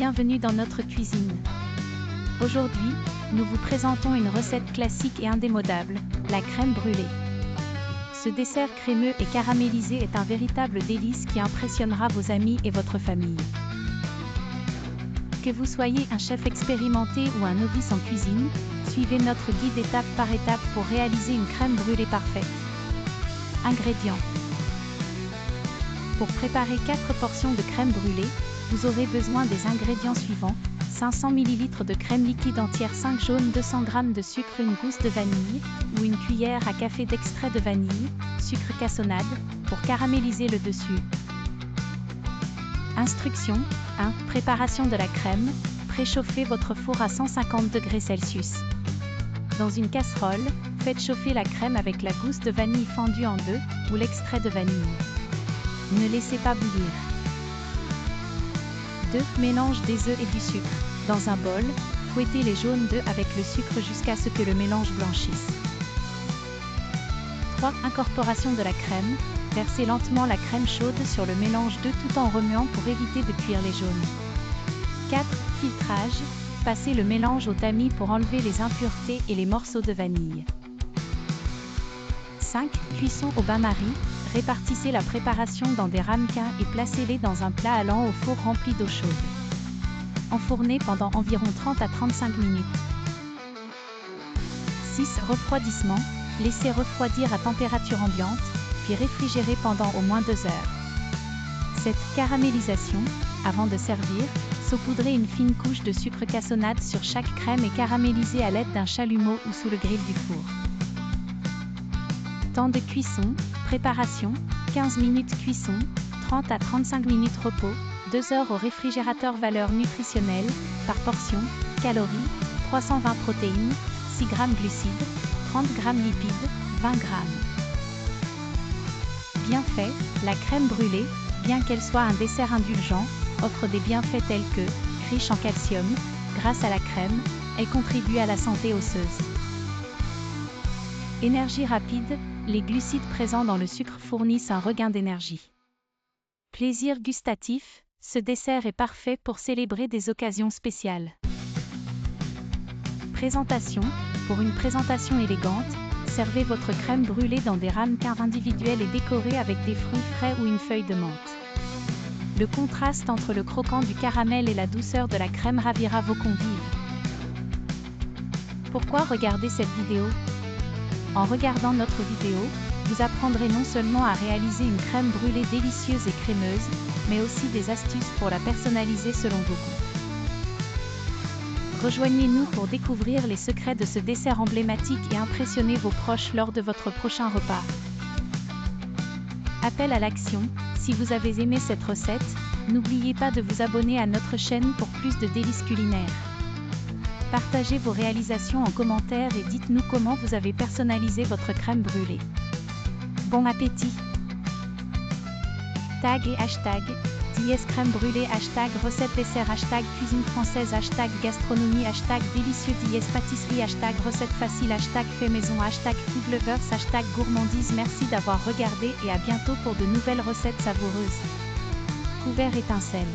Bienvenue dans notre cuisine. Aujourd'hui, nous vous présentons une recette classique et indémodable, la crème brûlée. Ce dessert crémeux et caramélisé est un véritable délice qui impressionnera vos amis et votre famille. Que vous soyez un chef expérimenté ou un novice en cuisine, suivez notre guide étape par étape pour réaliser une crème brûlée parfaite. Ingrédients. Pour préparer 4 portions de crème brûlée, vous aurez besoin des ingrédients suivants: 500 ml de crème liquide entière 5 jaune, 200 g de sucre, une gousse de vanille, ou une cuillère à café d'extrait de vanille, sucre cassonade, pour caraméliser le dessus. Instructions. 1. Préparation de la crème. Préchauffez votre four à 150 degrés Celsius. Dans une casserole, faites chauffer la crème avec la gousse de vanille fendue en deux, ou l'extrait de vanille. Ne laissez pas bouillir. 2. Mélange des œufs et du sucre. Dans un bol, fouettez les jaunes d'œufs avec le sucre jusqu'à ce que le mélange blanchisse. 3. Incorporation de la crème. Versez lentement la crème chaude sur le mélange d'œufs tout en remuant pour éviter de cuire les jaunes. 4. Filtrage. Passez le mélange au tamis pour enlever les impuretés et les morceaux de vanille. 5. Cuisson au bain-marie. Répartissez la préparation dans des ramequins et placez-les dans un plat allant au four rempli d'eau chaude. Enfournez pendant environ 30 à 35 minutes. 6. Refroidissement. Laissez refroidir à température ambiante, puis réfrigérer pendant au moins 2 heures. Cette caramélisation, avant de servir, saupoudrez une fine couche de sucre cassonade sur chaque crème et caramélisez à l'aide d'un chalumeau ou sous le grill du four. Temps de cuisson. Préparation, 15 minutes cuisson, 30 à 35 minutes repos, 2 heures au réfrigérateur. Valeur nutritionnelle, par portion, calories, 320 protéines, 6 g glucides, 30 g lipides, 20 g. Bienfaits. La crème brûlée, bien qu'elle soit un dessert indulgent, offre des bienfaits tels que, riche en calcium, grâce à la crème, elle contribue à la santé osseuse. Énergie rapide. Les glucides présents dans le sucre fournissent un regain d'énergie. Plaisir gustatif. Ce dessert est parfait pour célébrer des occasions spéciales. Présentation. Pour une présentation élégante, servez votre crème brûlée dans des ramequins individuels et décorés avec des fruits frais ou une feuille de menthe. Le contraste entre le croquant du caramel et la douceur de la crème ravira vos convives. Pourquoi regarder cette vidéo ? En regardant notre vidéo, vous apprendrez non seulement à réaliser une crème brûlée délicieuse et crémeuse, mais aussi des astuces pour la personnaliser selon vos goûts. Rejoignez-nous pour découvrir les secrets de ce dessert emblématique et impressionner vos proches lors de votre prochain repas. Appel à l'action. Si vous avez aimé cette recette, n'oubliez pas de vous abonner à notre chaîne pour plus de délices culinaires. Partagez vos réalisations en commentaire et dites-nous comment vous avez personnalisé votre crème brûlée. Bon appétit! Tag et hashtag #crème brûlée, #recette dessert, #cuisine française, #gastronomie, #délicieux, #pâtisserie, #recette facile, #fait maison, #foodlovers, #gourmandise. Merci d'avoir regardé et à bientôt pour de nouvelles recettes savoureuses. Couvert étincelle.